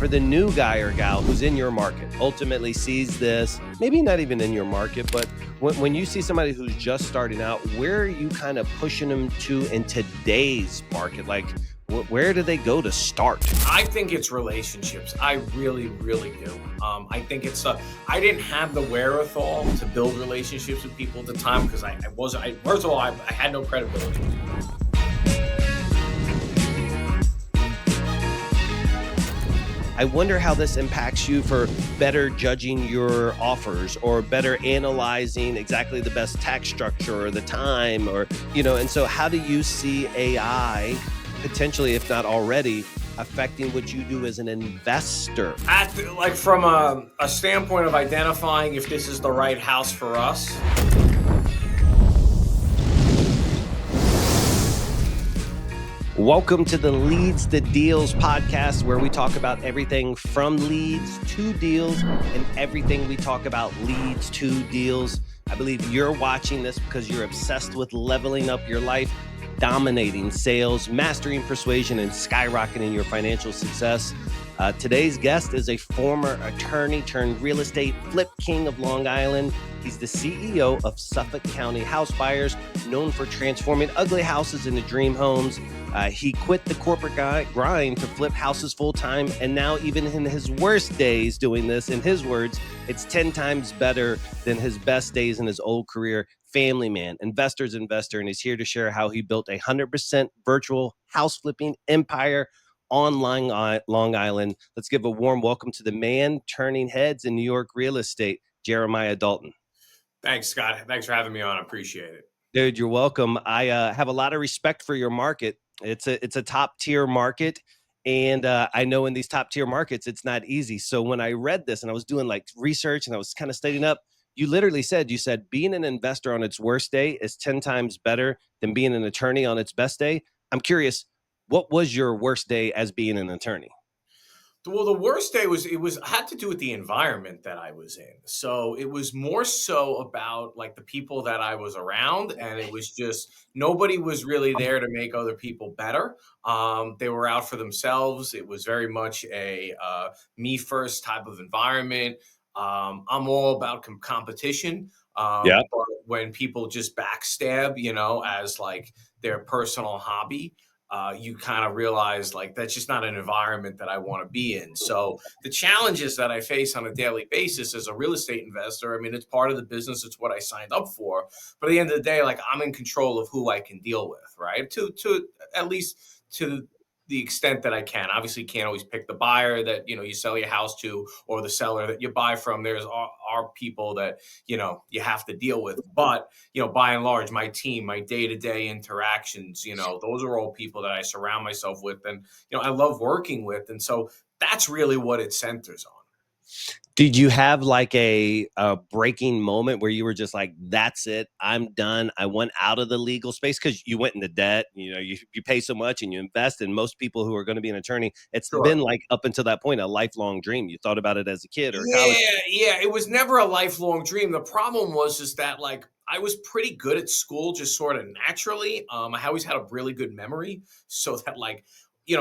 for the new guy or gal who's in your market, ultimately sees this, maybe not even in your market, but when you see somebody who's just starting out, where are you kind of pushing them to in today's market? Like, where do they go to start? I think it's relationships. I really, really do. I think it's I didn't have the wherewithal to build relationships with people at the time because first of all, I had no credibility. I wonder how this impacts you for better judging your offers or better analyzing exactly the best tax structure or the time and so how do you see AI potentially, if not already, affecting what you do as an investor? From a standpoint of identifying if this is the right house for us. Welcome to the Leads to Deals podcast, where we talk about everything from leads to deals and everything we talk about leads to deals. I believe you're watching this because you're obsessed with leveling up your life, dominating sales, mastering persuasion, and skyrocketing your financial success. Today's guest is a former attorney turned real estate flip king of Long Island. He's the CEO of Suffolk County House Buyers, known for transforming ugly houses into dream homes. He quit the corporate grind to flip houses full time, and now even in his worst days doing this, in his words, it's 10 times better than his best days in his old career. Family man, investor's investor, and he's here to share how he built a 100% virtual house flipping empire on Long Island. Let's give a warm welcome to the man turning heads in New York real estate, Jeremiah Dalton. Thanks, Scott. Thanks for having me on. I appreciate it. Dude, you're welcome. I have a lot of respect for your market. It's a top tier market. And I know in these top tier markets, it's not easy. So when I read this and I was doing like research and I was kind of studying up, you literally said, being an investor on its worst day is 10 times better than being an attorney on its best day. I'm curious, what was your worst day as being an attorney? Well, the worst day had to do with the environment that I was in. So it was more so about like the people that I was around, and it was just nobody was really there to make other people better. They were out for themselves. It was very much a me first type of environment. I'm all about competition. But when people just backstab, as like their personal hobby, you kind of realize like that's just not an environment that I want to be in. So the challenges that I face on a daily basis as a real estate investor, I mean, it's part of the business. It's what I signed up for. But at the end of the day, like I'm in control of who I can deal with, right? To at least to the extent that I can. Obviously, you can't always pick the buyer that, you sell your house to or the seller that you buy from. There's are people that, you have to deal with. But, by and large, my team, my day-to-day interactions, those are all people that I surround myself with and, I love working with. And so that's really what it centers on. Did you have like a breaking moment where you were just like, that's it, I'm done, I went out of the legal space? Because you went into debt, you pay so much and you invest, and most people who are going to be an attorney, it's been like up until that point, a lifelong dream. You thought about it as a kid or college. Yeah, it was never a lifelong dream. The problem was that like I was pretty good at school, just sort of naturally. I always had a really good memory, so that like,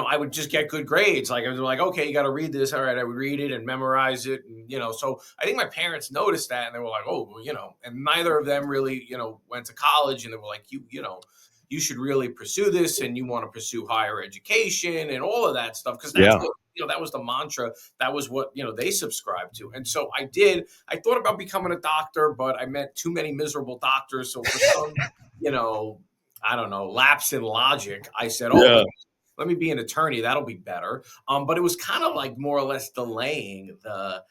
I would just get good grades. Like I was like, okay, you got to read this. All right, I would read it and memorize it. And, so I think my parents noticed that and they were like, oh, well, and neither of them really, went to college, and they were like, you should really pursue this, and you want to pursue higher education and all of that stuff. Cause that's what, that was the mantra. That was what, they subscribed to. And so I did. I thought about becoming a doctor, but I met too many miserable doctors. So for some, I don't know, lapse in logic, I said, let me be an attorney. That'll be better. But it was kind of like more or less delaying I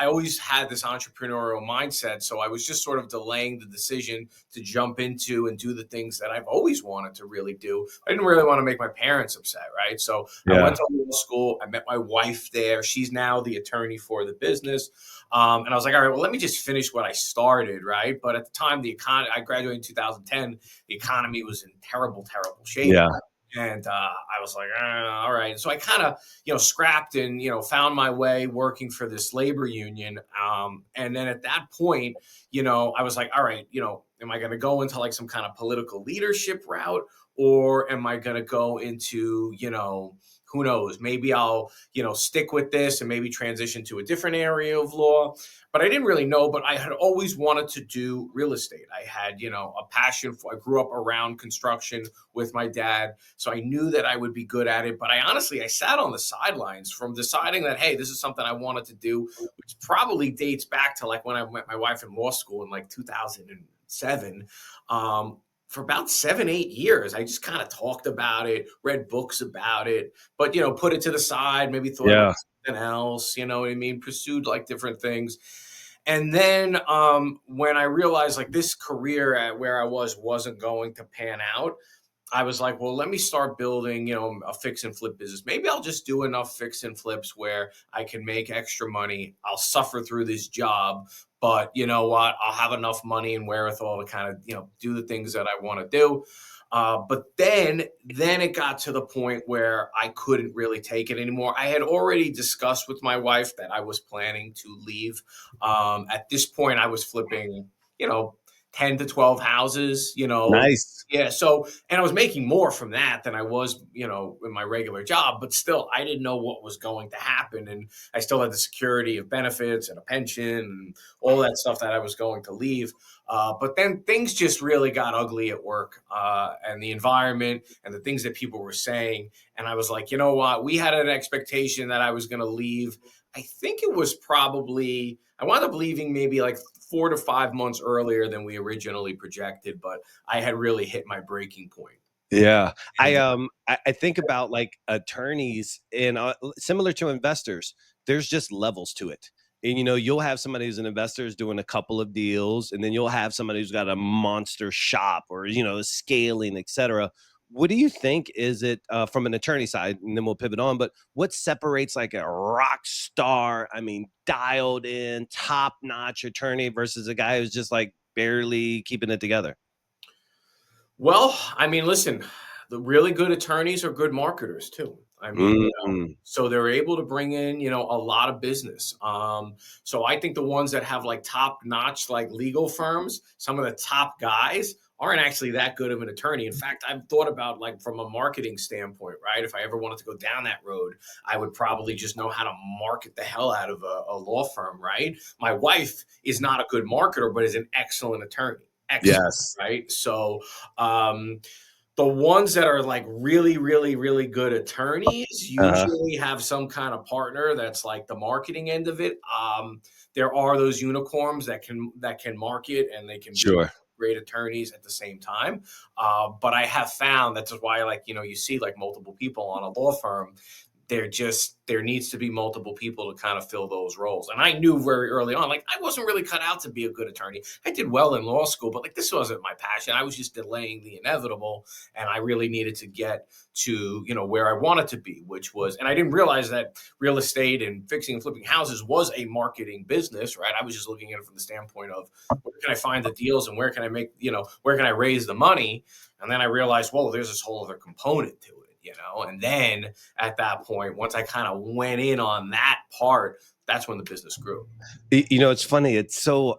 always had this entrepreneurial mindset. So I was just sort of delaying the decision to jump into and do the things that I've always wanted to really do. I didn't really want to make my parents upset, right? So I went to law school. I met my wife there. She's now the attorney for the business. And I was like, all right, well, let me just finish what I started, right? But at the time, I graduated in 2010. The economy was in terrible, terrible shape. Yeah. And I was like, all right. So I kind of, scrapped and, found my way working for this labor union. And then at that point, I was like, all right, Am I going to go into like some kind of political leadership route, or am I going to go into, who knows, maybe I'll, stick with this and maybe transition to a different area of law. But I didn't really know, but I had always wanted to do real estate. I had, a passion for, I grew up around construction with my dad. So I knew that I would be good at it. But I sat on the sidelines from deciding that, hey, this is something I wanted to do, which probably dates back to like when I met my wife in law school in like 2007. For about 7, 8 years, I just kind of talked about it, read books about it, but, put it to the side, maybe thought about Yeah. something else, you know what I mean? Pursued like different things. And then when I realized like this career at where I wasn't going to pan out, I was like, well, let me start building, a fix and flip business. Maybe I'll just do enough fix and flips where I can make extra money. I'll suffer through this job, but you know what? I'll have enough money and wherewithal to kind of, do the things that I want to do. But then it got to the point where I couldn't really take it anymore. I had already discussed with my wife that I was planning to leave. At this point, I was flipping, you know, 10 to 12 houses, Nice. yeah. So, and I was making more from that than I was, in my regular job, but still, I didn't know what was going to happen. And I still had the security of benefits and a pension and all that stuff that I was going to leave. But then things just really got ugly at work, and the environment and the things that people were saying. And I was like, you know what? We had an expectation that I was going to leave. I think it was probably, I wound up leaving maybe like 4 to 5 months earlier than we originally projected, but I had really hit my breaking point. Yeah. I And I think about like attorneys and similar to investors, there's just levels to it. And you'll have somebody who's an investor is doing a couple of deals, and then you'll have somebody who's got a monster shop or scaling, etc. What do you think is it from an attorney side, and then we'll pivot on, but what separates like a rock star, I mean, dialed in, top-notch attorney versus a guy who's just like barely keeping it together? well, I mean, listen, the really good attorneys are good marketers too. I mean, Mm, so they're able to bring in, a lot of business. So I think the ones that have like top notch, like legal firms, some of the top guys aren't actually that good of an attorney. In fact, I've thought about like from a marketing standpoint, right? If I ever wanted to go down that road, I would probably just know how to market the hell out of a law firm, right? My wife is not a good marketer, but is an excellent attorney. Excellent, yes. right? So, um, the ones that are like really, really, really good attorneys Uh-huh. usually have some kind of partner that's like the marketing end of it. There are those unicorns that can market and they can be Sure. great attorneys at the same time. But I have found that's why, like, you see like multiple people on a law firm. There needs to be multiple people to kind of fill those roles. And I knew very early on, like I wasn't really cut out to be a good attorney. I did well in law school, but like this wasn't my passion. I was just delaying the inevitable, and I really needed to get to where I wanted to be, which was, and I didn't realize that real estate and fixing and flipping houses was a marketing business, right? I was just looking at it from the standpoint of where can I find the deals and where can I make, where can I raise the money? And then I realized, whoa, there's this whole other component to it. And then at that point, once I kind of went in on that part, that's when the business grew. It's funny. It's so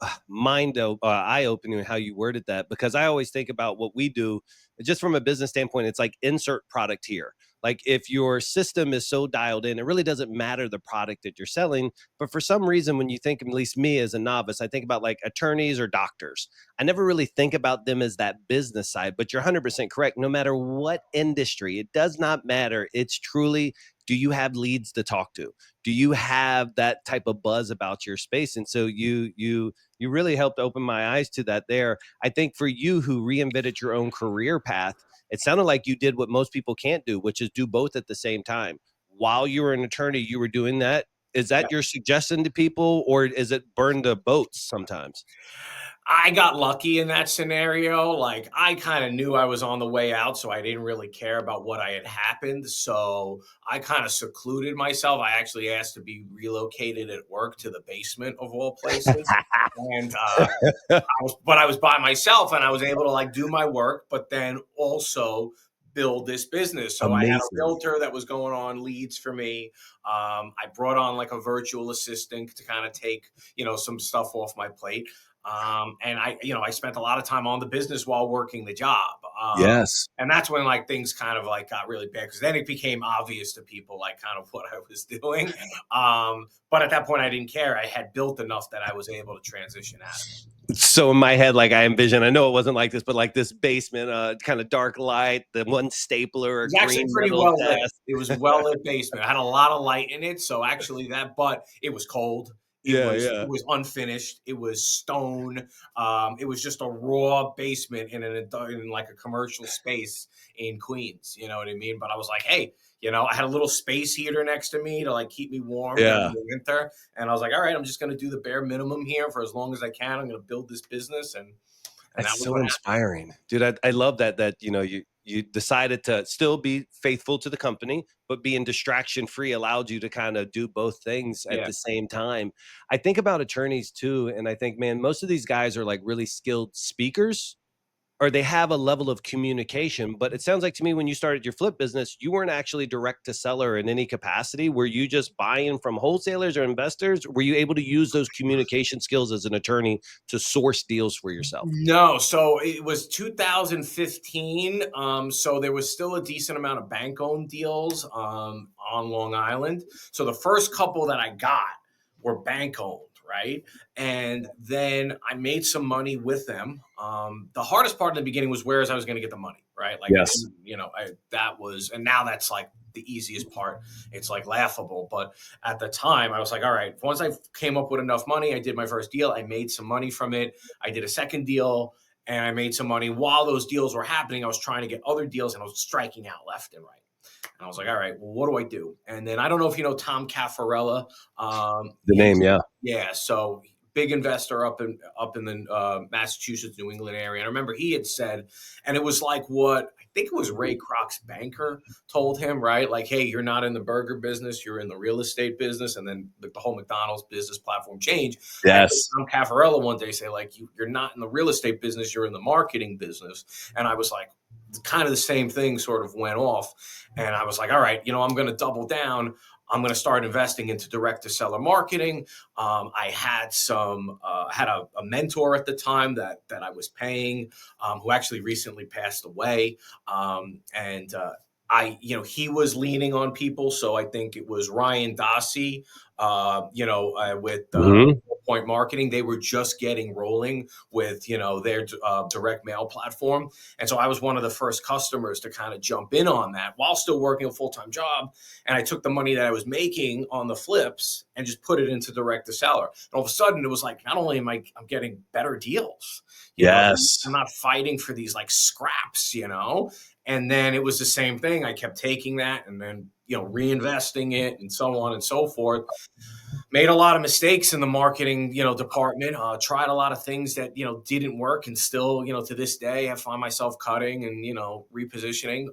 eye opening how you worded that, because I always think about what we do just from a business standpoint. It's like insert product here. Like if your system is so dialed in, it really doesn't matter the product that you're selling. But for some reason, when you think, at least me as a novice, I think about like attorneys or doctors. I never really think about them as that business side, but you're 100% correct. No matter what industry, it does not matter. It's truly, do you have leads to talk to? Do you have that type of buzz about your space? And so you really helped open my eyes to that there. I think for you who reinvented your own career path, it sounded like you did what most people can't do, which is do both at the same time. While you were an attorney, you were doing that. Is that your suggestion to people, or is it burn the boats sometimes? I got lucky in that scenario. Like I kind of knew I was on the way out, so I didn't really care about what I had happened. So I kind of secluded myself. I actually asked to be relocated at work to the basement of all places. And I was by myself and I was able to like do my work, but then also build this business. So I had a Amazing. realtor that was going on leads for me. I brought on like a virtual assistant to kind of take, some stuff off my plate. And I spent a lot of time on the business while working the job. Yes. And that's when like things kind of like got really bad, because then it became obvious to people like kind of what I was doing. But at that point, I didn't care. I had built enough that I was able to transition out of it. So in my head, like I envision, I know it wasn't like this, but like this basement, kind of dark light, the one stapler, It a was actually green pretty metal well lit. desk. It was a well lit basement. It had a lot of light in it, so actually but it was cold. Yeah, It yeah. was unfinished. It was stone. It was just a raw basement in like a commercial space in Queens. You know what I mean? But I was like, hey, I had a little space heater next to me to like keep me warm during Yeah. the winter, and I was like, all right, I'm just going to do the bare minimum here for as long as I can. I'm going to build this business, and that That's was so what happened. inspiring, dude. I love that you decided to still be faithful to the company, but being distraction free allowed you to kind of do both things at Yeah. the same time. I think about attorneys too, and I think, man, most of these guys are like really skilled speakers, or they have a level of communication. But it sounds like to me, when you started your flip business, you weren't actually direct to seller in any capacity. Were you just buying from wholesalers or investors? Were you able to use those communication skills as an attorney to source deals for yourself? No, so it was 2015. So there was still a decent amount of bank-owned deals on Long Island. So the first couple that I got were bank-owned, right? And then I made some money with them. The hardest part in the beginning was where I was going to get the money, right? Like I Yes. didn't, and now that's like the easiest part. It's like laughable, but at the time I was like, all right, once I came up with enough money, I did my first deal. I made some money from it. I did a second deal and I made some money. While those deals were happening, I was trying to get other deals and I was striking out left and right. And I was like, all right, well, what do I do? And then I don't know if you know Tom Caffarella. The name, yeah. Yeah, so big investor up in the Massachusetts, New England area. And I remember he had said, and it was like what I think it was Ray Kroc's banker told him, right? Like, hey, you're not in the burger business, you're in the real estate business. And then the whole McDonald's business platform changed. I heard Yes. Tom Caffarella one day say, like, you're not in the real estate business, you're in the marketing business. And I was like, kind of the same thing sort of went off. And I was like, all right, I'm going to double down. I'm going to start investing into direct to seller marketing. I had a mentor at the time that I was paying, who actually recently passed away. And he was leaning on people. So I think it was Ryan Dossie, with Mhm. Point Marketing. They were just getting rolling with, their direct mail platform. And so I was one of the first customers to kind of jump in on that while still working a full-time job. And I took the money that I was making on the flips and just put it into direct to seller. And all of a sudden it was like, not only I'm getting better deals, Yes. I'm not fighting for these like scraps, and then it was the same thing. I kept taking that and then, reinvesting it and so on and so forth. Made a lot of mistakes in the marketing, department. Tried a lot of things that didn't work, and still, to this day, I find myself cutting and repositioning.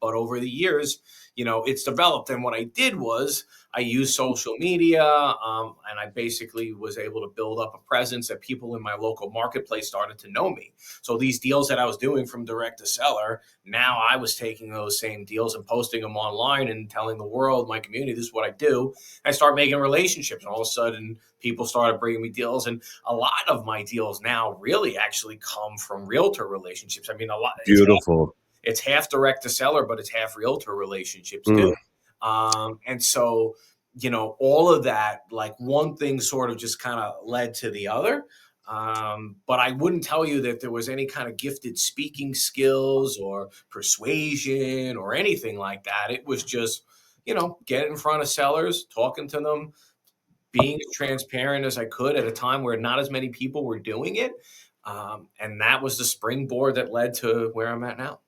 But over the years, it's developed. And what I did was I used social media, and I basically was able to build up a presence that people in my local marketplace started to know me. So these deals that I was doing from direct to seller, now I was taking those same deals and posting them online and telling the world, my community, this is what I do. I start making relationships, and all of a sudden people started bringing me deals. And a lot of my deals now really actually come from realtor relationships. I mean, Beautiful. it's half direct to seller, but it's half realtor relationships Mm. too. And so, all of that, like one thing sort of just kind of led to the other. But I wouldn't tell you that there was any kind of gifted speaking skills or persuasion or anything like that. It was just, get in front of sellers, talking to them, being as transparent as I could at a time where not as many people were doing it. And that was the springboard that led to where I'm at now.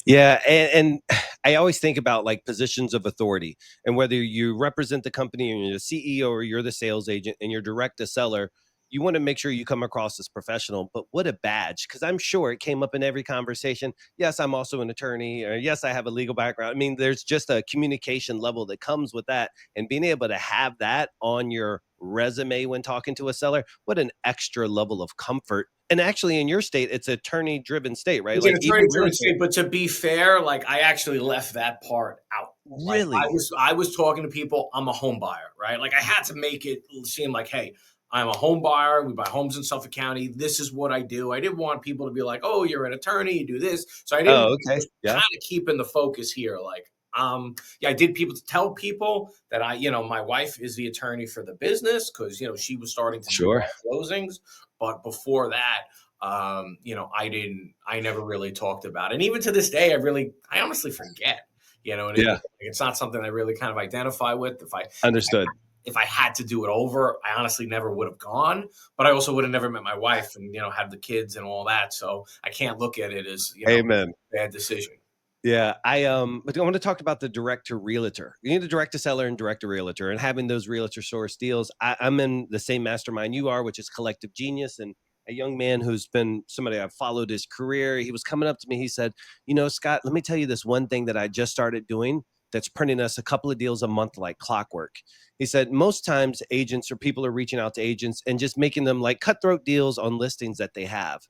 Yeah, and I always think about like positions of authority, and whether you represent the company and you're the CEO or you're the sales agent and you're direct to seller, you want to make sure you come across as professional. But what a badge, because I'm sure it came up in every conversation. Yes, I'm also an attorney, or yes, I have a legal background. I mean, there's just a communication level that comes with that, and being able to have that on your resume when talking to a seller, what an extra level of comfort. And actually, in your state, it's attorney driven state, right? It's an Like even real attorney-driven estate. state, but to be fair, like I actually left that part out. Like Really? I was talking to people. I'm a home buyer, right? Like I had to make it seem like, hey, I'm a home buyer. We buy homes in Suffolk County. This is what I do. I didn't want people to be like, oh, you're an attorney, you do this. So I didn't Oh, okay. kind Yeah. of keeping the focus here. Like, yeah, I did people to tell people that my wife is the attorney for the business because, she was starting to do Sure. closings. But before that, I never really talked about it. And even to this day, I honestly forget, what I mean? Yeah. Like, it's not something I really kind of identify with. Understood. If I had to do it over, I honestly never would have gone, but I also would have never met my wife and, had the kids and all that. So I can't look at it as, Amen. a bad decision. Yeah, but I want to talk about the direct to realtor. You need a direct to seller and direct to realtor, and having those realtor source deals. I'm in the same mastermind you are, which is Collective Genius, and a young man who's been somebody I've followed his career. He was coming up to me. He said, Scott, let me tell you this one thing that I just started doing that's printing us a couple of deals a month like clockwork. He said most times agents or people are reaching out to agents and just making them like cutthroat deals on listings that they have,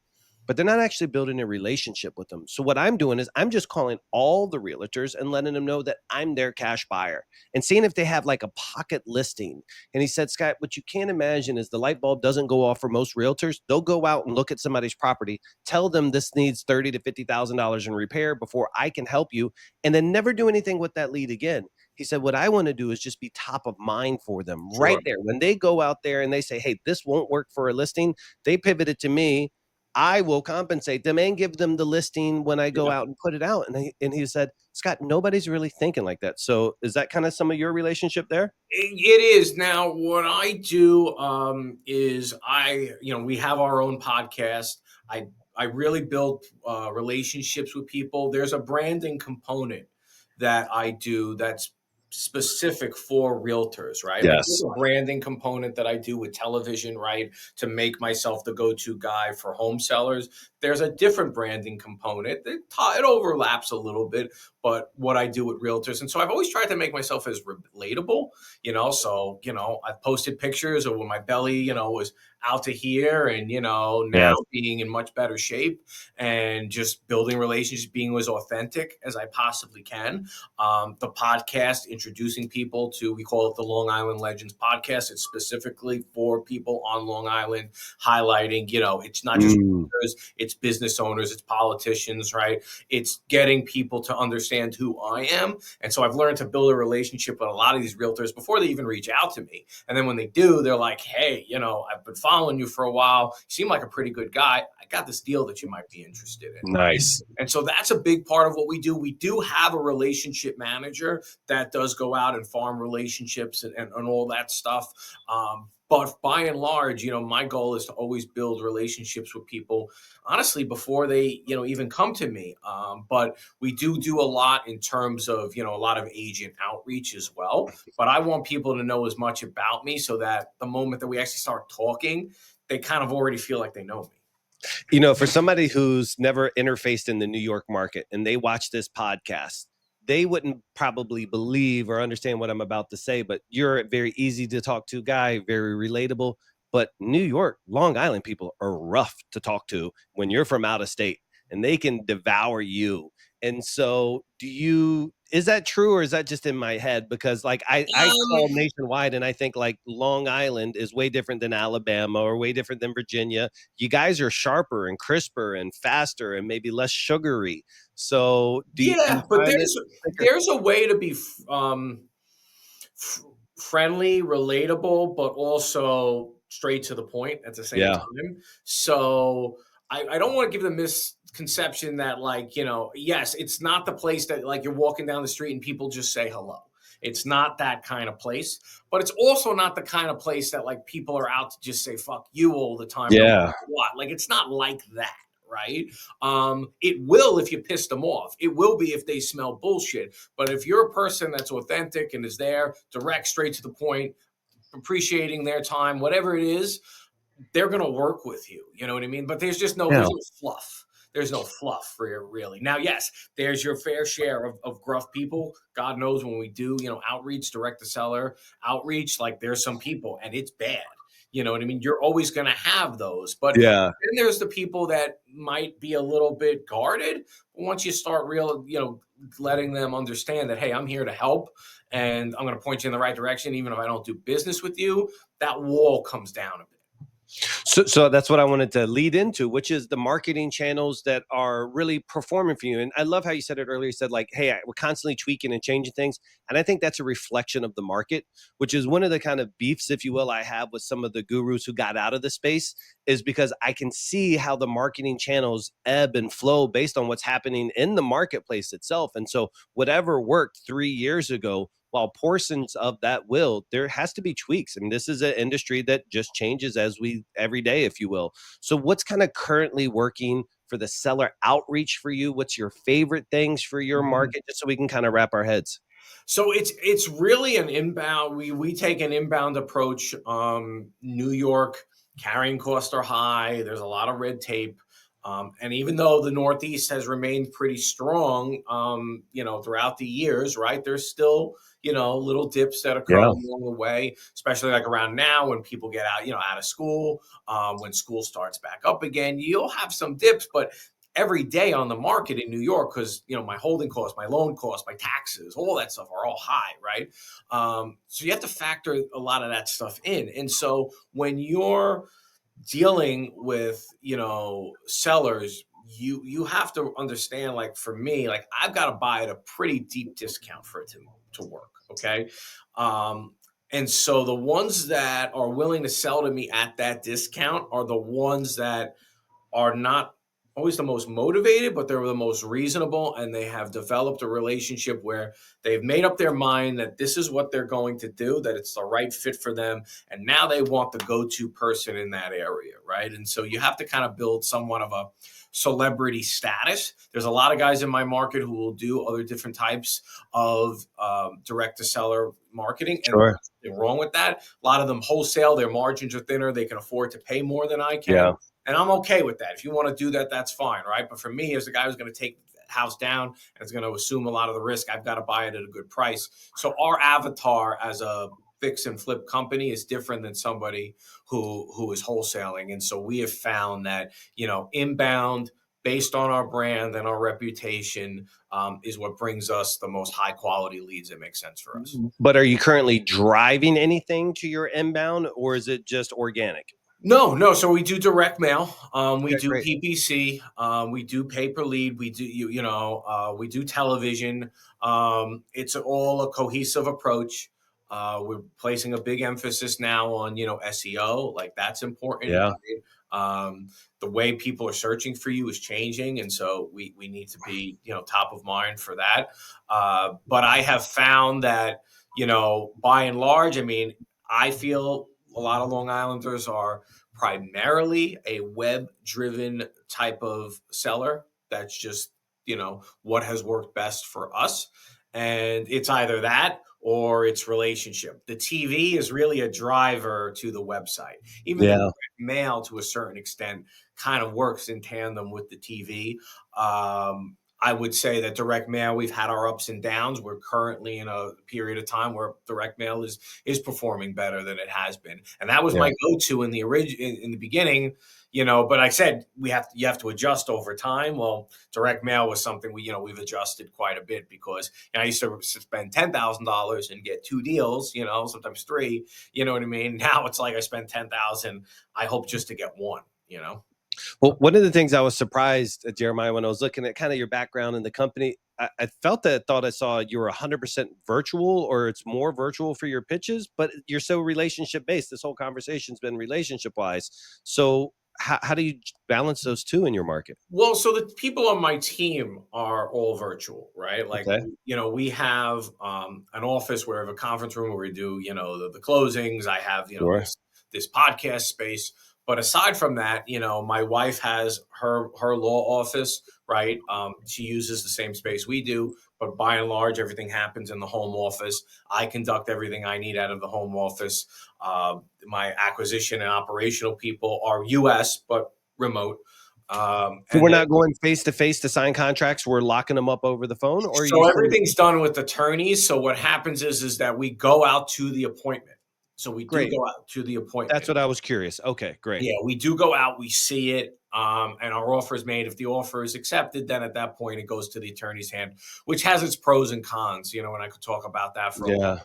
but they're not actually building a relationship with them. So what I'm doing is I'm just calling all the realtors and letting them know that I'm their cash buyer and seeing if they have like a pocket listing. And he said, Scott, what you can't imagine is the light bulb doesn't go off for most realtors. They'll go out and look at somebody's property, tell them this needs $30,000 to $50,000 in repair before I can help you, and then never do anything with that lead again. He said, what I want to do is just be top of mind for them Sure. right there. When they go out there and they say, hey, this won't work for a listing, they pivot it to me. I will compensate them and give them the listing when I go out and put it out. And he said, Scott, nobody's really thinking like that. So is that kind of some of your relationship there? It is. Now, what I do is we have our own podcast. I really build relationships with people. There's a branding component that I do that's specific for realtors, right? Like there's Yes. a branding component that I do with television, right? To make myself the go-to guy for home sellers. There's a different branding component. It overlaps a little bit, but what I do with realtors. And so I've always tried to make myself as relatable, so, I've posted pictures of when my belly, was out to here and, now Yes. being in much better shape and just building relationships, being as authentic as I possibly can. The podcast, introducing people to, we call it the Long Island Legends podcast. It's specifically for people on Long Island, highlighting, it's not just it's business owners, it's politicians, right? It's getting people to understand who I am. And so I've learned to build a relationship with a lot of these realtors before they even reach out to me. And then when they do, they're like, hey, I've been following you for a while. You seem like a pretty good guy. I got this deal that you might be interested in. Nice. And so that's a big part of what we do. We do have a relationship manager that does go out and farm relationships and all that stuff. But by and large, my goal is to always build relationships with people, honestly, before they, even come to me. But we do a lot in terms of, a lot of agent outreach as well. But I want people to know as much about me so that the moment that we actually start talking, they kind of already feel like they know me. For somebody who's never interfaced in the New York market and they watch this podcast, they wouldn't probably believe or understand what I'm about to say, but you're a very easy to talk to guy, very relatable. But New York, Long Island people are rough to talk to when you're from out of state and they can devour you. And so is that true or is that just in my head? Because like I call nationwide and I think like Long Island is way different than Alabama or way different than Virginia. You guys are sharper and crisper and faster and maybe less sugary. So do you But find there's a way to be friendly, relatable, but also straight to the point at the same time. So I don't want to give the misconception that yes, it's not the place that like you're walking down the street and people just say hello. It's not that kind of place, but it's also not the kind of place that like people are out to just say fuck you all the time. No matter what. Like it's not like that. Right. It will if you piss them off. It will be if they smell bullshit. But if you're a person that's authentic and is there, direct, straight to the point, appreciating their time, whatever it is, they're going to work with you. You know what I mean? But there's no fluff. There's no fluff for you, really. Now, yes, there's your fair share of gruff people. God knows when we do, outreach, direct to seller outreach, like there's some people and it's bad. You know what I mean? You're always going to have those. But Yeah. then there's the people that might be a little bit guarded. Once you start letting them understand that, hey, I'm here to help and I'm going to point you in the right direction, even if I don't do business with you, that wall comes down a bit. So that's what I wanted to lead into, which is the marketing channels that are really performing for you. And I love how you said it earlier. You said like, hey, we're constantly tweaking and changing things. And I think that's a reflection of the market, which is one of the kind of beefs, if you will, I have with some of the gurus who got out of the space, is because I can see how the marketing channels ebb and flow based on what's happening in the marketplace itself. And so whatever worked 3 years ago, while portions of that will, there has to be tweaks. I mean, this is an industry that just changes every day, if you will. So what's kind of currently working for the seller outreach for you? What's your favorite things for your market? Just so we can kind of wrap our heads. So it's really an inbound. We take an inbound approach. New York carrying costs are high. There's a lot of red tape. And even though the Northeast has remained pretty strong, throughout the years, right, there's still, little dips that occur along the way, especially like around now when people get out of school, when school starts back up again, you'll have some dips, but every day on the market in New York, because, my holding costs, my loan costs, my taxes, all that stuff are all high, right? So you have to factor a lot of that stuff in. And so when you're dealing with sellers, you have to understand, like, for me, like, I've got to buy at a pretty deep discount for it to work. Okay. And so the ones that are willing to sell to me at that discount are the ones that are not always the most motivated, but they're the most reasonable, and they have developed a relationship where they've made up their mind that this is what they're going to do, that it's the right fit for them, and now they want the go-to person in that area, right? And so you have to kind of build somewhat of a celebrity status. There's a lot of guys in my market who will do other different types of direct-to-seller marketing, and Sure. nothing wrong with that. A lot of them wholesale, their margins are thinner, they can afford to pay more than I can. Yeah. And I'm okay with that. If you want to do that, that's fine, right? But for me, as the guy who's going to take the house down and is going to assume a lot of the risk, I've got to buy it at a good price. So our avatar as a fix and flip company is different than somebody who is wholesaling. And so we have found that, inbound, based on our brand and our reputation, is what brings us the most high quality leads that make sense for us. But are you currently driving anything to your inbound, or is it just organic? No. So we do direct mail. We do Great. PPC. We do pay per lead. We do, we do television. It's all a cohesive approach. We're placing a big emphasis now on, SEO. Like, that's important. Yeah. Right? The way people are searching for you is changing. And so we need to be, top of mind for that. But I have found that, by and large, I feel a lot of Long Islanders are primarily a web-driven type of seller. That's just, what has worked best for us. And it's either that or it's relationship. The TV is really a driver to the website. Even the mail, to a certain extent, kind of works in tandem with the TV. I would say that direct mail, we've had our ups and downs. We're currently in a period of time where direct mail is performing better than it has been, and that was my go-to in the beginning. But I said you have to adjust over time. Well, direct mail was something we've adjusted quite a bit, because I used to spend $10,000 and get 2 deals, sometimes 3. You know what I mean? Now it's like I spend $10,000. I hope just to get 1. Well, one of the things I was surprised at, Jeremiah, when I was looking at kind of your background in the company, I thought I saw you were 100% virtual, or it's more virtual for your pitches, but you're so relationship based. This whole conversation's been relationship wise. So how do you balance those two in your market? Well, so the people on my team are all virtual, right? Like, Okay. we have an office where we have a conference room where we do, the closings. I have, Sure. this podcast space. But aside from that, my wife has her law office, right? She uses the same space we do, but by and large, everything happens in the home office. I conduct everything I need out of the home office. My acquisition and operational people are U.S., but remote. So we're not going face to face to sign contracts. We're locking them up over the phone, So everything's done with attorneys. So what happens is that we go out to the appointment. So we do Great. go out to the That's appointment. what I was curious. Okay, great. Yeah, we do go out, we see it, and our offer is made. If the offer is accepted, then at that point it goes to the attorney's hand, which has its pros and cons, and I could talk about that for a long Yeah.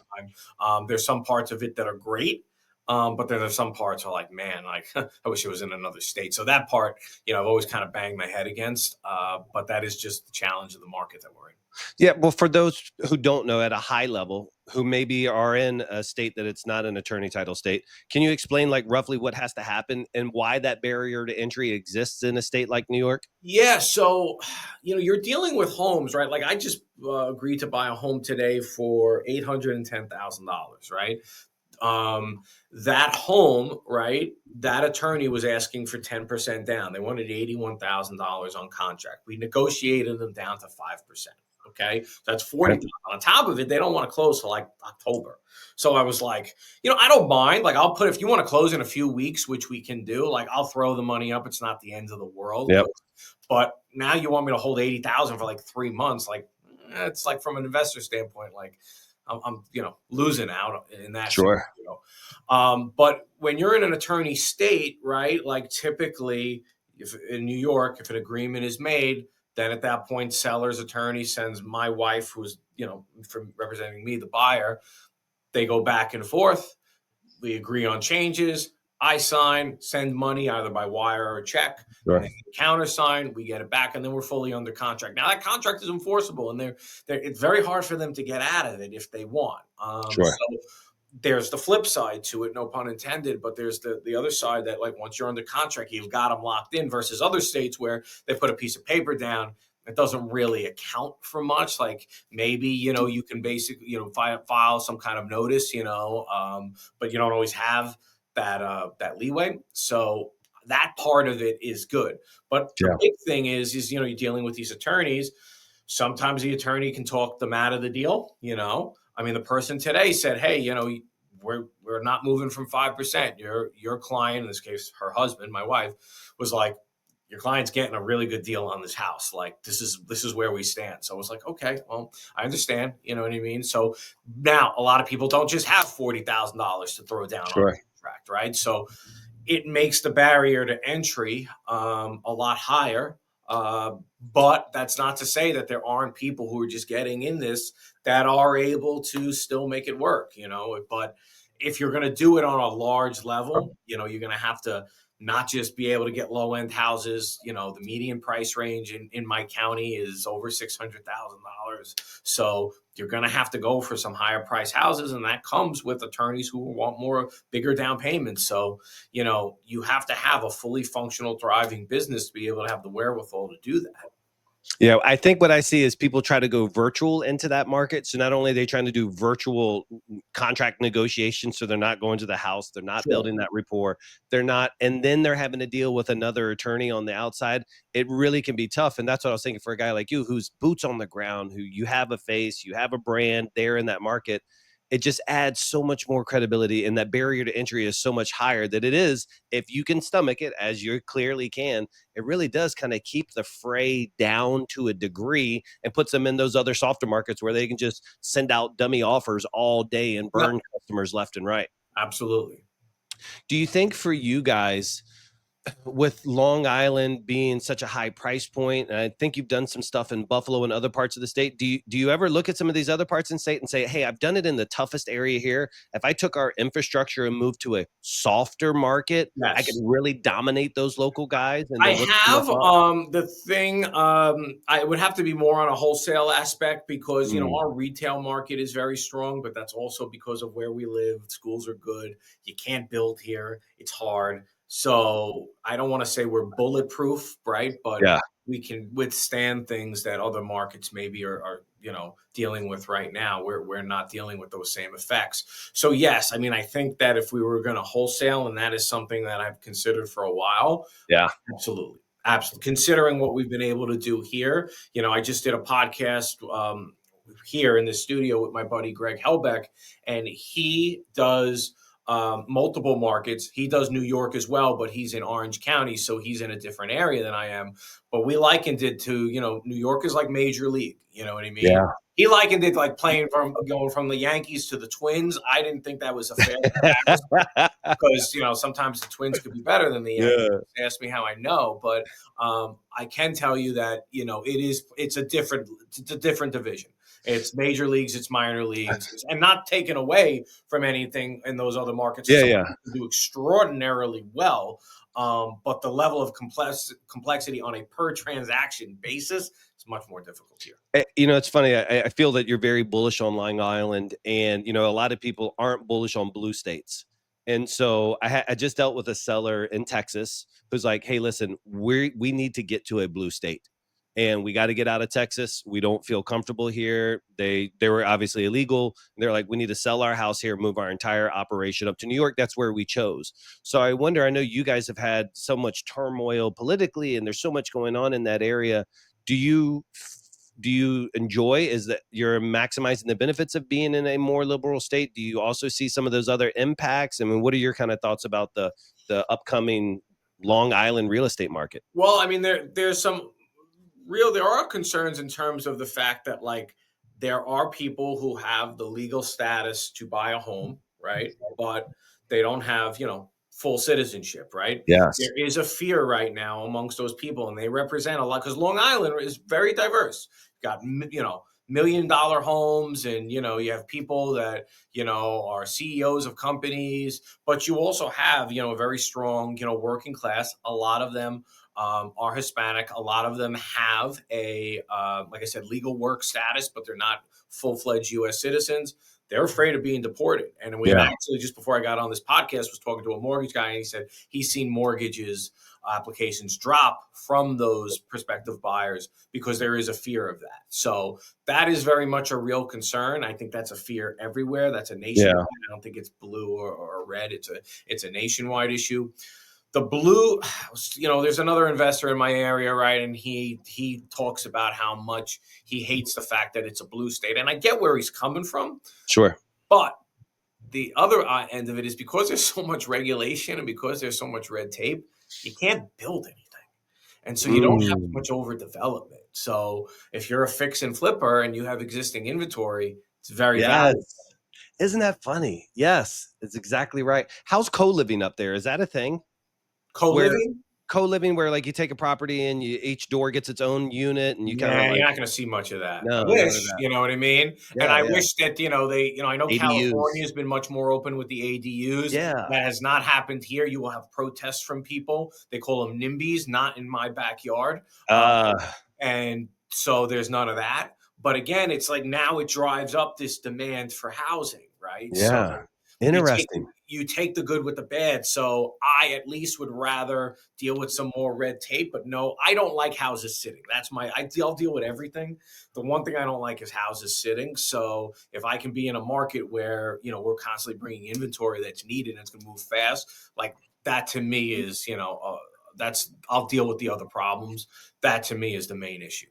time. There's some parts of it that are great, but then there's some parts are like, man, like I wish it was in another state. So that part, I've always kind of banged my head against, but that is just the challenge of the market that we're in. Yeah, well, for those who don't know at a high level, who maybe are in a state that it's not an attorney title state, can you explain like roughly what has to happen and why that barrier to entry exists in a state like New York? Yeah, so you're dealing with homes, right? Like I just agreed to buy a home today for $810,000, right? Um, that home, right? That attorney was asking for 10% down. They wanted $81,000 on contract. We negotiated them down to 5%. Okay. So that's 40. Right. On top of it, they don't want to close till like October. So I was like, I don't mind. Like I'll put, if you want to close in a few weeks, which we can do, like I'll throw the money up. It's not the end of the world. Yep. But now you want me to hold 80,000 for like 3 months. Like it's like from an investor standpoint, like I'm losing out in that Sure. scenario. But when you're in an attorney state, right? Like typically, if in New York, if an agreement is made, then at that point, seller's attorney sends my wife, who's from representing me, the buyer. They go back and forth. We agree on changes. I sign, send money either by wire or a check, and Sure. then countersign. We get it back, and then we're fully under contract. Now that contract is enforceable, and it's very hard for them to get out of it if they want. Sure. So there's the flip side to it, no pun intended. But there's the other side that like once you're under contract, you've got them locked in. Versus other states where they put a piece of paper down. It doesn't really account for much. Like maybe you can basically file some kind of notice, but you don't always have that leeway. So that part of it is good. But the Yeah. big thing is you're dealing with these attorneys. Sometimes the attorney can talk them out of the deal. I mean, the person today said, "Hey, we're not moving from 5%. Your client, in this case, her husband, my wife, was like, your client's getting a really good deal on this house. Like this is where we stand." So I was like, okay, well, I understand. You know what I mean? So now a lot of people don't just have $40,000 to throw down on a Sure. contract, right? So it makes the barrier to entry a lot higher. But that's not to say that there aren't people who are just getting in this that are able to still make it work, But if you're going to do it on a large level, you're going to have to not just be able to get low end houses. The median price range in my county is over $600,000. So you're going to have to go for some higher price houses. And that comes with attorneys who want more bigger down payments. So, you have to have a fully functional, thriving business to be able to have the wherewithal to do that. Yeah, I think what I see is people try to go virtual into that market. So not only are they trying to do virtual contract negotiations, so they're not going to the house, they're not Sure. building that rapport, they're not, and then they're having to deal with another attorney on the outside. It really can be tough. And that's what I was thinking for a guy like you, who's boots on the ground, who you have a face, you have a brand there in that market. It just adds so much more credibility, and that barrier to entry is so much higher that it is, if you can stomach it, as you clearly can, it really does kind of keep the fray down to a degree and puts them in those other softer markets where they can just send out dummy offers all day and Yep, burn customers left and right. absolutely. Do you think for you guys, with Long Island being such a high price point, and I think you've done some stuff in Buffalo and other parts of the state, do you ever look at some of these other parts in the state and say, hey, I've done it in the toughest area here. If I took our infrastructure and moved to a softer market, I could Yes. really dominate those local guys and I then look them have up? the thing. I would have to be more on a wholesale aspect because Mm, our retail market is very strong, but that's also because of where we live. Schools are good. You can't build here. It's hard. So I don't want to say we're bulletproof, right? But yeah. we can withstand things that other markets maybe are dealing with right now. We're not dealing with those same effects. So yes, I mean I think that if we were going to wholesale, and that is something that I've considered for a while. Yeah. Absolutely. Absolutely. Considering what we've been able to do here, I just did a podcast here in the studio with my buddy Greg Helbeck, and he does multiple markets. He does New York as well, but he's in Orange County, so he's in a different area than I am. but we likened it to, New York is like Major League. You know what I mean? Yeah. He likened it like going from the Yankees to the Twins. I didn't think that was a fair comparison because, sometimes the Twins could be better than the Yankees. Yeah. Ask me how I know, but I can tell you that, it's a different division. It's major leagues, it's minor leagues, and not taken away from anything in those other markets. Yeah, Some yeah. people do extraordinarily well, but the level of complexity on a per transaction basis is much more difficult here. It's funny. I feel that you're very bullish on Long Island, and a lot of people aren't bullish on blue states. And so I just dealt with a seller in Texas who's like, "Hey, listen, we need to get to a blue state, and we got to get out of Texas. We don't feel comfortable here. They were obviously illegal. They're like, we need to sell our house here, move our entire operation up to New York. That's where we chose. So I wonder. I know you guys have had so much turmoil politically, and there's so much going on in that area. Do you enjoy is that you're maximizing the benefits of being in a more liberal state? Do you also see some of those other impacts? I mean, what are your kind of thoughts about the upcoming Long Island real estate market? Well, I mean, there's some there are concerns in terms of the fact that, like, there are people who have the legal status to buy a home, right? But they don't have, full citizenship, right? Yes. There is a fear right now amongst those people, and they represent a lot because Long Island is very diverse. You've got, $1 million homes, and, you have people that, are CEOs of companies, but you also have, a very strong, working class. A lot of them are Hispanic. A lot of them have like I said, legal work status, but they're not full-fledged U.S. citizens. They're afraid of being deported. And we actually, just before I got on this podcast, was talking to a mortgage guy, and he said he's seen mortgages applications drop from those prospective buyers because there is a fear of that. So that is very much a real concern. I think that's a fear everywhere. That's a nationwide. Yeah. I don't think it's blue or red. It's a nationwide issue. The blue, there's another investor in my area, right? And he talks about how much he hates the fact that it's a blue state. And I get where he's coming from. Sure. But the other end of it is because there's so much regulation and because there's so much red tape, you can't build anything. And so you don't have much overdevelopment. So if you're a fix and flipper and you have existing inventory, it's very valuable. Isn't that funny? Yes, it's exactly right. How's co-living up there? Is that a thing? Co-living where like you take a property and each door gets its own unit and you kind of you're not going to see much of that. No, I wish, you know what I mean? Yeah, and I wish that, I know ADUs. California has been much more open with the ADUs. Yeah. That has not happened here. You will have protests from people. They call them NIMBYs, not in my backyard. And so there's none of that. But again, it's like now it drives up this demand for housing, right? Yeah. So interesting. You take the good with the bad. So I at least would rather deal with some more red tape. But no, I don't like houses sitting. I'll deal with everything. The one thing I don't like is houses sitting. So if I can be in a market where, we're constantly bringing inventory that's needed and it's going to move fast, like that to me is, I'll deal with the other problems. That to me is the main issue.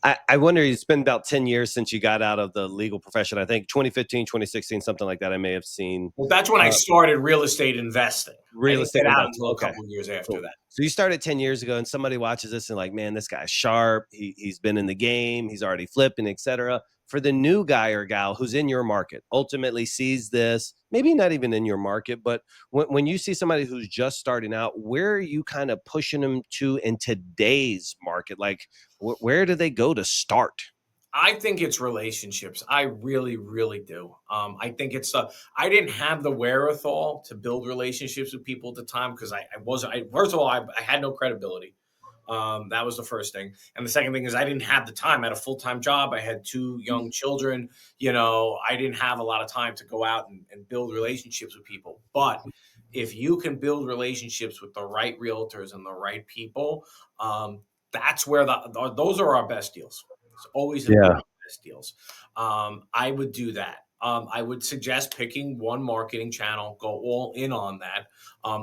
I wonder, it's been about 10 years since you got out of the legal profession. I think 2015, 2016, something like that I may have seen. Well, that's when I started real estate investing. Real estate out investing. until a couple of years after that. So you started 10 years ago and somebody watches this and like, man, this guy's sharp. He's been in the game. He's already flipping, etc. For the new guy or gal who's in your market, ultimately sees this, maybe not even in your market, but when you see somebody who's just starting out, where are you kind of pushing them to in today's market? Like, where do they go to start? I think it's relationships. I really, really do. I think it's I didn't have the wherewithal to build relationships with people at the time because first of all, I had no credibility. That was the first thing. And the second thing is I didn't have the time. I had a full-time job. I had 2 young children. I didn't have a lot of time to go out and build relationships with people. But if you can build relationships with the right realtors and the right people, that's where those are our best deals. It's always the best deals. I would do that. I would suggest picking one marketing channel, go all in on that.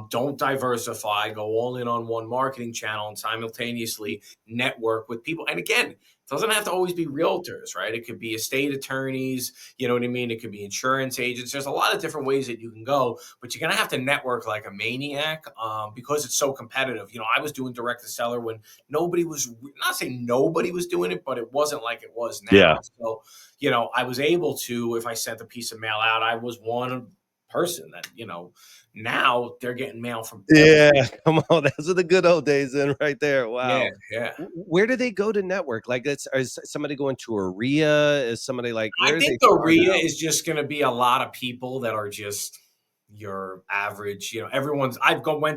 Don't diversify, go all in on one marketing channel and simultaneously network with people. And again, it doesn't have to always be realtors, right? It could be estate attorneys, you know what I mean? It could be insurance agents. There's a lot of different ways that you can go, but you're going to have to network like a maniac because it's so competitive. I was doing direct to seller when nobody was, not saying nobody was doing it, but it wasn't like it was now. Yeah. So, I was able to, if I sent a piece of mail out, I was one person that, now they're getting mail from Come on, those are the good old days then right there. Wow. yeah. Where do they go to network? Like, is somebody going to a REIA? Is somebody like, where I do they think the start REIA out? is just going to be a lot of people that are just your average, went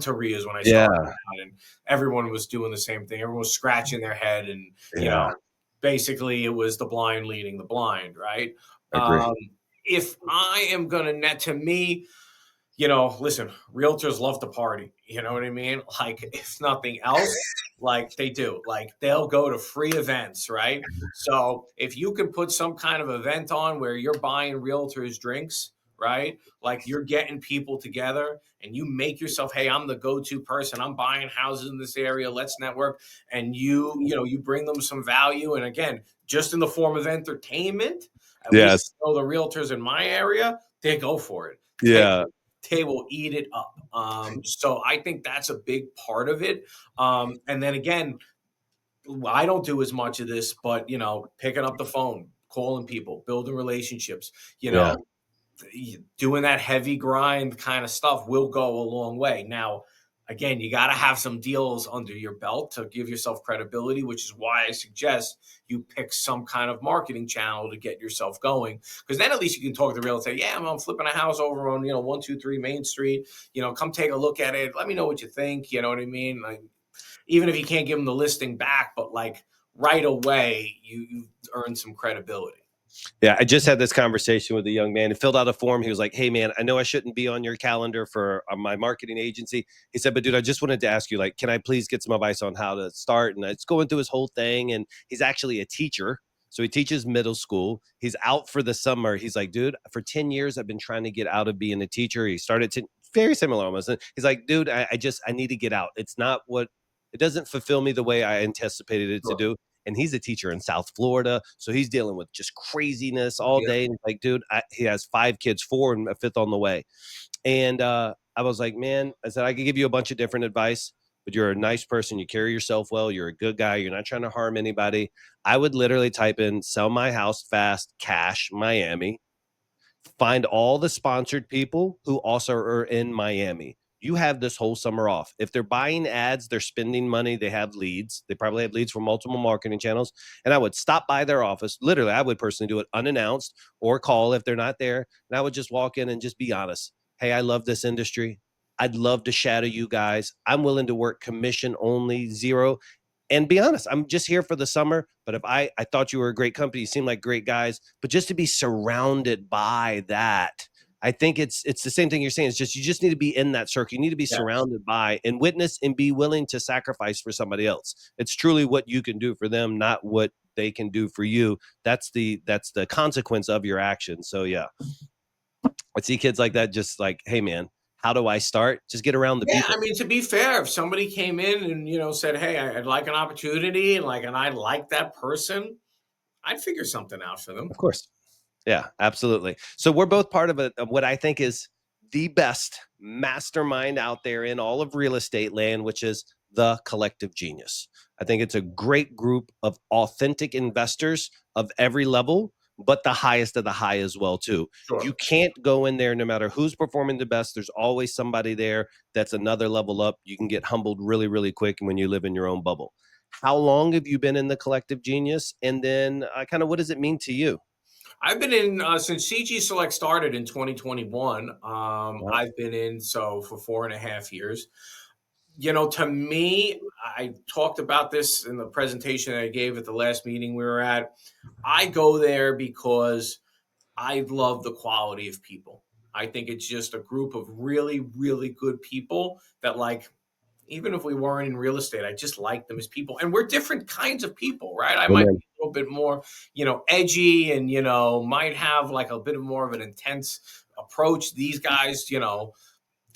to REIAs when I Yeah. started out, and everyone was doing the same thing. Everyone was scratching their head, and, Yeah. basically it was the blind leading the blind, right? Agree. If I am going to net to me, listen, realtors love to party. You know what I mean? Like, if nothing else, like they do, like they'll go to free events, right? So if you can put some kind of event on where you're buying realtors drinks, right? Like you're getting people together and you make yourself, hey, I'm the go-to person. I'm buying houses in this area. Let's network. And you bring them some value. And again, just in the form of entertainment, at least Yes. the realtors in my area, they go for it. Yeah. They will eat it up. So I think that's a big part of it. And then again, I don't do as much of this, but picking up the phone, calling people, building relationships, Yeah. doing that heavy grind kind of stuff will go a long way. Now, again, you got to have some deals under your belt to give yourself credibility, which is why I suggest you pick some kind of marketing channel to get yourself going. Because then at least you can talk to the realtor. Yeah, I'm flipping a house over on 123 Main Street. Come take a look at it. Let me know what you think. You know what I mean? Like, even if you can't give them the listing back, but like right away, you earn some credibility. Yeah, I just had this conversation with a young man. He filled out a form. He was like, "Hey, man, I know I shouldn't be on your calendar for my marketing agency." He said, "But dude, I just wanted to ask you, like, can I please get some advice on how to start?" And it's going through his whole thing. And he's actually a teacher, so he teaches middle school. He's out for the summer. He's like, "Dude, for 10 years, I've been trying to get out of being a teacher." He started to very similar almost. And he's like, "Dude, I need to get out. It's not what it doesn't fulfill me the way I anticipated it to Sure. do." And he's a teacher in South Florida, so he's dealing with just craziness all Yeah. day. And like, dude, he has 5 kids, 4 and a fifth on the way. And I was like, man, I said I could give you a bunch of different advice, but you're a nice person. You carry yourself well. You're a good guy. You're not trying to harm anybody. I would literally type in "sell my house fast, cash, Miami." Find all the sponsored people who also are in Miami. You have this whole summer off. If they're buying ads, they're spending money, they have leads. They probably have leads from multiple marketing channels. And I would stop by their office. Literally, I would personally do it unannounced or call if they're not there. And I would just walk in and just be honest. Hey, I love this industry. I'd love to shadow you guys. I'm willing to work commission only, zero. And be honest, I'm just here for the summer. But if I thought you were a great company, you seem like great guys, but just to be surrounded by that, I think it's the same thing you're saying. It's just you just need to be in that circle. You need to be Yes. surrounded by and witness and be willing to sacrifice for somebody else. It's truly what you can do for them, not what they can do for you. That's the consequence of your actions. So yeah, I see kids like that, just like, hey man, how do I start? Just get around the Yeah, I people. mean, to be fair, if somebody came in and said, "Hey, I'd like an opportunity," and I like that person, I'd figure something out for them. Of course. Yeah, absolutely. So we're both part of what I think is the best mastermind out there in all of real estate land, which is the Collective Genius. I think it's a great group of authentic investors of every level, but the highest of the high as well too. You Sure. can't go in there no matter who's performing the best. There's always somebody there that's another level up. You can get humbled really, really quick when you live in your own bubble. How long have you been in the Collective Genius? And then kind of what does it mean to you? I've been in since CG Select started in 2021. Wow. I've been in for 4.5 years. To me, I talked about this in the presentation I gave at the last meeting we were at. I go there because I love the quality of people. I think it's just a group of really, really good people that, like, even if we weren't in real estate, I just like them as people. And we're different kinds of people, right? I might Amen. be a little bit more, edgy and, might have like a bit of more of an intense approach. These guys,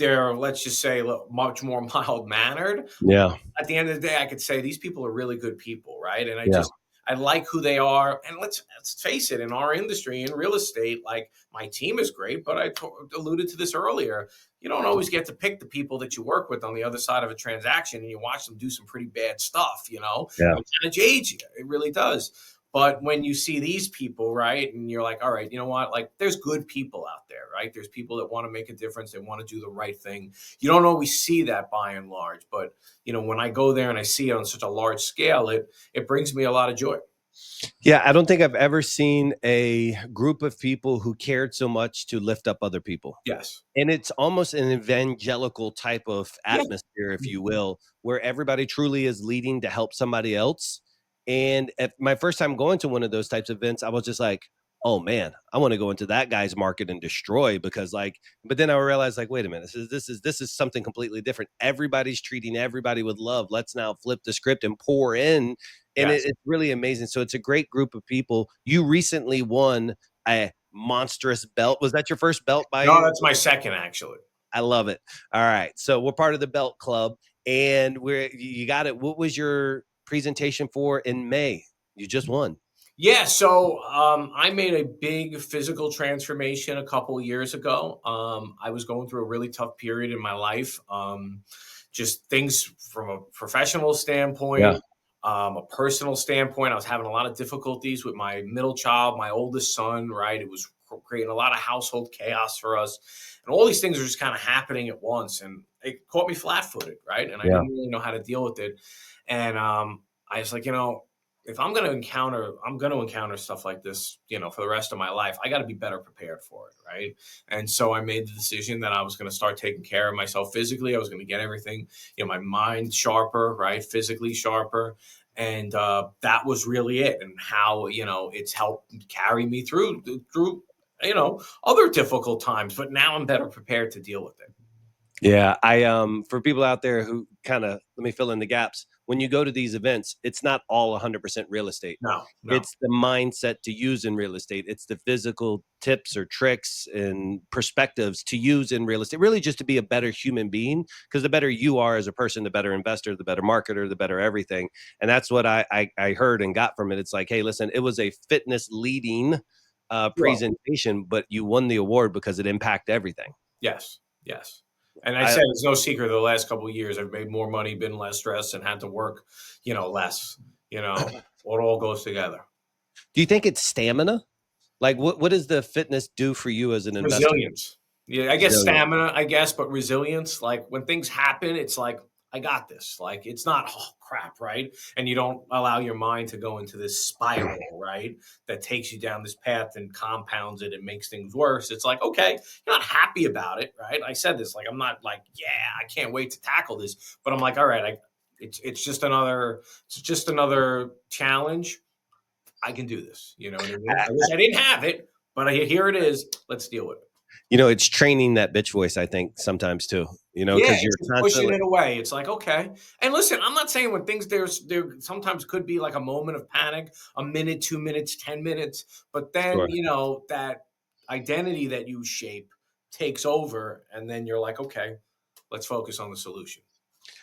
they're, let's just say, much more mild mannered. Yeah. At the end of the day, I could say these people are really good people, right? And Yeah. I like who they are. And let's face it, in our industry, in real estate, like my team is great, but alluded to this earlier. You don't always get to pick the people that you work with on the other side of a transaction, and you watch them do some pretty bad stuff. Yeah. It kind of jades you. It really does. But when you see these people, right, and you're like, all right, you know what? Like, there's good people out there, right? There's people that want to make a difference. They want to do the right thing. You don't always see that by and large, but when I go there and I see it on such a large scale, it brings me a lot of joy. Yeah, I don't think I've ever seen a group of people who cared so much to lift up other people. Yes. And it's almost an evangelical type of Yeah. atmosphere, if you will, where everybody truly is leading to help somebody else. And at my first time going to one of those types of events, I was just like, oh man, I want to go into that guy's market and destroy, because but then I realized, like, wait a minute, this is something completely different. Everybody's treating everybody with love. Let's now flip the script and pour in. And Yes. it's really amazing. So it's a great group of people. You recently won a monstrous belt. Was that your first belt No, that's my second, actually. I love it. All right. So we're part of the Belt Club, and you got it. What was your presentation for in May? You just won. Yeah, so I made a big physical transformation a couple of years ago. I was going through a really tough period in my life. Just things from a professional Yeah. standpoint, a personal standpoint. I was having a lot of difficulties with my middle child, my oldest son, right? It was creating a lot of household chaos for us. And all these things are just kind of happening at once. And it caught me flat footed, right? And I Yeah. didn't really know how to deal with it. And I was like, if I'm going to encounter stuff like this, for the rest of my life, I got to be better prepared for it. Right. And so I made the decision that I was going to start taking care of myself physically. I was going to get everything, my mind sharper, right. Physically sharper. And that was really it. And how, it's helped carry me through, other difficult times, but now I'm better prepared to deal with it. Yeah. For people out there who let me fill in the gaps. When you go to these events, it's not all 100% real estate. No. It's the mindset to use in real estate. It's the physical tips or tricks and perspectives to use in real estate, really just to be a better human being. Because the better you are as a person, the better investor, the better marketer, the better everything. And that's what I heard and got from it. It's like, hey, listen, it was a fitness leading Well, presentation, but you won the award because it impacted everything. yes. Yes. And I said, it's no secret the last couple of years, I've made more money, been less stressed, and had to work, less, it all goes together. Do you think it's stamina? Like, what does the fitness do for you as an investor? Resilience. Yeah, I guess Resilience. stamina, but resilience. Like when things happen, it's like, I got this. Like it's not, oh crap, right? And you don't allow your mind to go into this spiral, right? That takes you down this path and compounds it and makes things worse. It's like, okay, you're not happy about it, right? I said this, like I'm not like, yeah, I can't wait to tackle this. But I'm like, all right, it's just another challenge. I can do this. You know what I mean? I wish I didn't have it, but here it is. Let's deal with it. It's training that bitch voice, I think, sometimes too, Yeah, because you're it's just pushing constantly. it away. It's like, okay. And listen, I'm not saying when things there sometimes could be like a moment of panic, a minute, 2 minutes, 10 minutes, but then, Sure. That identity that you shape takes over and then you're like, okay, let's focus on the solution.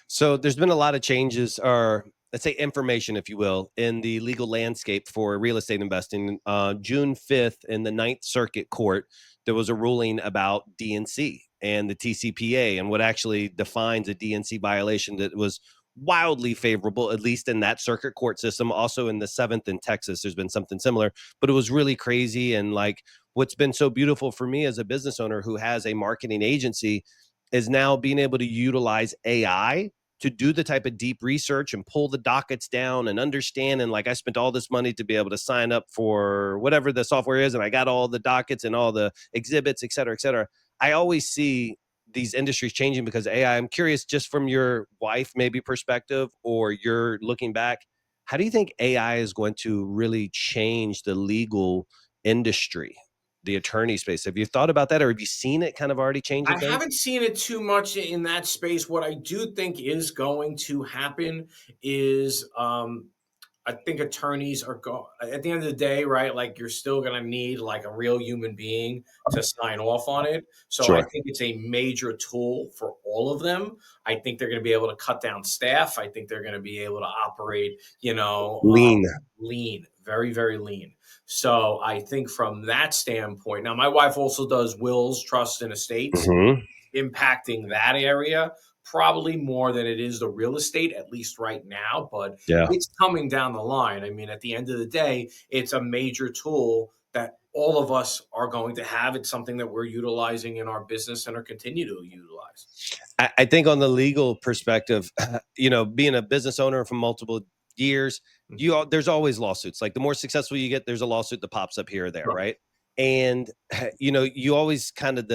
So there's been a lot of changes, or let's say information, if you will, in the legal landscape for real estate investing. June 5th in the Ninth Circuit Court, there was a ruling about DNC and the TCPA and what actually defines a DNC violation that was wildly favorable, at least in that circuit court system. Also in the Seventh in Texas, there's been something similar, but it was really crazy. And like, what's been so beautiful for me as a business owner who has a marketing agency is now being able to utilize AI to do the type of deep research and pull the dockets down and understand. And like, I spent all this money to be able to sign up for whatever the software is, and I got all the dockets and all the exhibits, et cetera, et cetera. I always see these industries changing because AI. I'm curious, just from your wife maybe perspective, or you're looking back, how do you think AI is going to really change the legal industry, the attorney space? Have you thought about that, or have you seen it kind of already changing I things? haven't seen it too much in that space. What I do think is going to happen is I think attorneys are at the end of the day, right? Like you're still going to need like a real human being to sign off on it. So I Sure. think it's a major tool for all of them. I think they're going to be able to cut down staff. I think they're going to be able to operate, Lean. lean, very, very lean. So I think from that standpoint, now my wife also does wills, trusts, and estates, Hmm. impacting that area probably more than it is the real estate, at least right now, but Yeah. it's coming down the line. I mean, at the end of the day, it's a major tool that all of us are going to have. It's something that we're utilizing in our business and are continue to utilize. I think on the legal perspective, being a business owner for multiple years, Mhm. there's always lawsuits. Like the more successful you get, there's a lawsuit that pops up here or there, Right. right? And you always kind of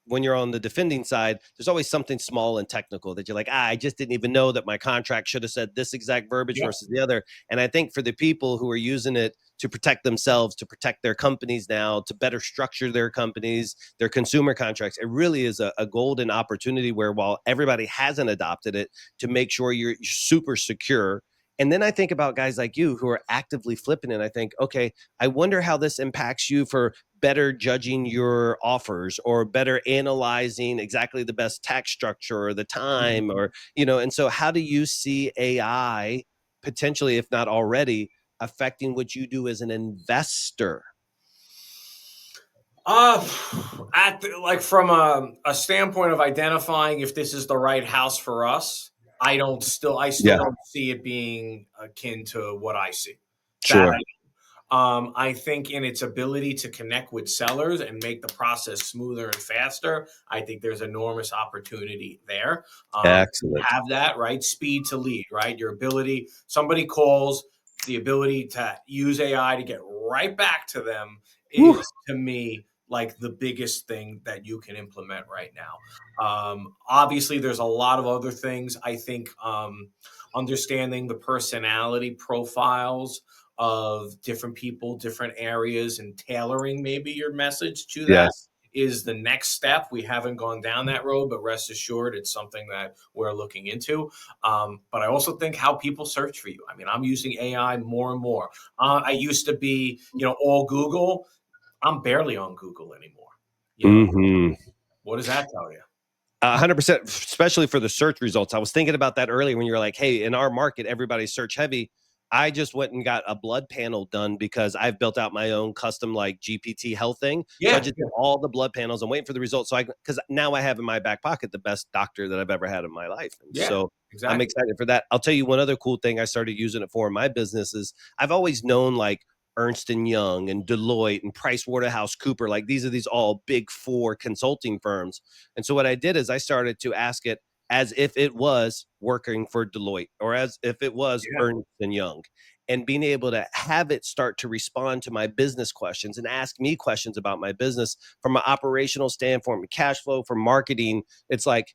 when you're on the defending side, there's always something small and technical that you're like, I just didn't even know that my contract should have said this exact verbiage Yeah. versus the other. And I think for the people who are using it to protect themselves, to protect their companies now, to better structure their companies, their consumer contracts, it really is a golden opportunity where while everybody hasn't adopted it, to make sure you're super secure. And then I think about guys like you who are actively flipping it. I think, okay, I wonder how this impacts you for better judging your offers or better analyzing exactly the best tax structure or the time Mhm. or, and so how do you see AI potentially, if not already, affecting what you do as an investor? Uh, like from a standpoint of identifying if this is the right house for us, I still Yeah, don't see it being akin to what I see. That sure. I think in its ability to connect with sellers and make the process smoother and faster, I think there's enormous opportunity there. You Excellent. have that, right? Speed to lead, right? Your ability, somebody calls, the ability to use AI to get right back to them Whew. is to me like the biggest thing that you can implement right now. Obviously, there's a lot of other things. I think understanding the personality profiles of different people, different areas, and tailoring maybe your message to that Yes. is the next step. We haven't gone down that road, but rest assured, it's something that we're looking into. But I also think how people search for you. I mean, I'm using AI more and more. I used to be, all Google. I'm barely on Google anymore. You know, Hmm. what does that tell you? 100%, especially for the search results. I was thinking about that earlier when you're like, hey, in our market, everybody's search heavy. I just went and got a blood panel done because I've built out my own custom like GPT health thing. So I Yeah, just did all the blood panels. I'm waiting for the results. So because now I have in my back pocket the best doctor that I've ever had in my life. And yeah, so I'm exactly. excited for that. I'll tell you one other cool thing I started using it for in my business is I've always known like Ernst and Young and Deloitte and Price Waterhouse Cooper. Like these are these all big four consulting firms. And so what I did is I started to ask it as if it was working for Deloitte or as if it was Yeah, Ernst and Young, and being able to have it start to respond to my business questions and ask me questions about my business from an operational standpoint, from cash flow, from marketing. It's like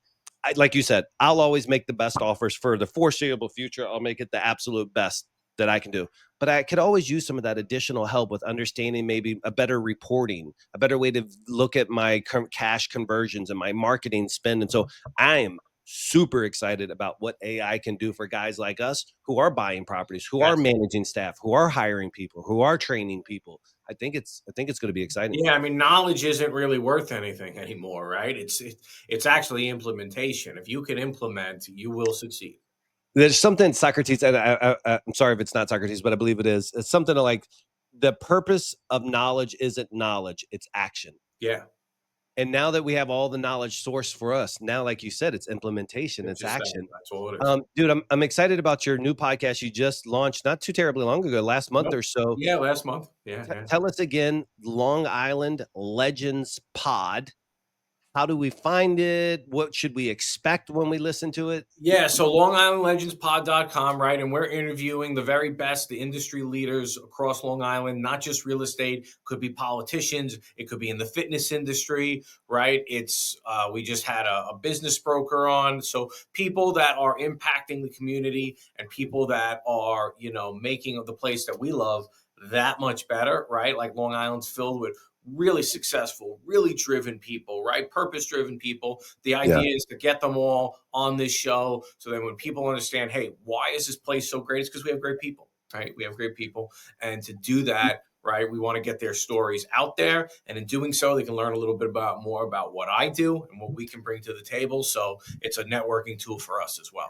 you said, I'll always make the best offers for the foreseeable future. I'll make it the absolute best that I can do. But I could always use some of that additional help with understanding maybe a better reporting, a better way to look at my cash conversions and my marketing spend. And so I am super excited about what AI can do for guys like us who are buying properties, who are yes. managing staff, who are hiring people, who are training people. I think it's going to be exciting. Yeah, I mean, knowledge isn't really worth anything anymore, right? It's actually implementation. If you can implement, you will succeed. There's something Socrates, and I'm sorry if it's not Socrates, but I believe it is. It's something like the purpose of knowledge isn't knowledge, it's action. Yeah, And now that we have all the knowledge source for us, now, like you said, it's implementation, it's it's just that. action. That's all it is. Dude, I'm excited about your new podcast you just launched not too terribly long ago, last month Yep. or so. Yeah, last month. Yeah, yeah. Tell us again, Long Island Legends Pod. How do we find it? What should we expect when we listen to it? Yeah, so LongIslandLegendsPod.com, right? And we're interviewing the very best, the industry leaders across Long Island, not just real estate, could be politicians, it could be in the fitness industry, right? We just had a business broker on. So people that are impacting the community and people that are, making the place that we love that much better, right? Like Long Island's filled with really successful, really driven people, right? Purpose driven people. The Yeah. idea is to get them all on this show so that when people understand, hey, why is this place so great? It's because we have great people. right? We have great people. And to do that, right, we want to get their stories out there. And in doing so, they can learn a little bit more about what I do and what we can bring to the table. So it's a networking tool for us as well.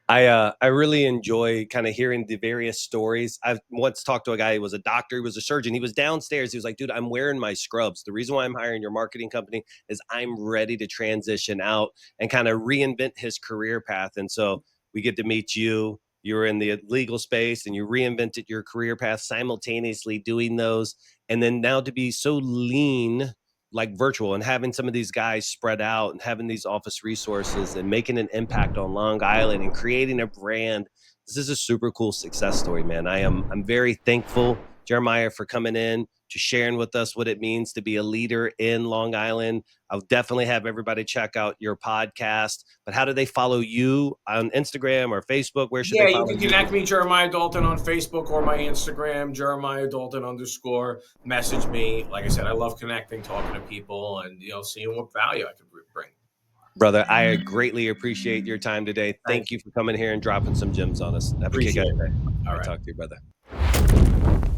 I really enjoy kind of hearing the various stories. I've once talked to a guy who was a doctor, he was a surgeon. He was downstairs. He was like, dude, I'm wearing my scrubs. The reason why I'm hiring your marketing company is I'm ready to transition out and kind of reinvent his career path. And so we get to meet you. You were in the legal space and you reinvented your career path simultaneously doing those. And then now to be so lean, like virtual, and having some of these guys spread out and having these office resources and making an impact on Long Island and creating a brand. This is a super cool success story, man. I'm very thankful, Jeremiah, for coming in to sharing with us what it means to be a leader in Long Island. I'll definitely have everybody check out your podcast. But how do they follow you on Instagram or Facebook? Where should Yeah, they you follow can you? connect me, Jeremiah Dalton, on Facebook or my Instagram, Jeremiah Dalton _ message me. Like I said, I love connecting, talking to people, and seeing what value I could bring. Brother, I greatly appreciate your time today. Thank you for coming here and dropping some gems on us. Have a kick-ass Appreciate it. day. All I right. talk to you, brother.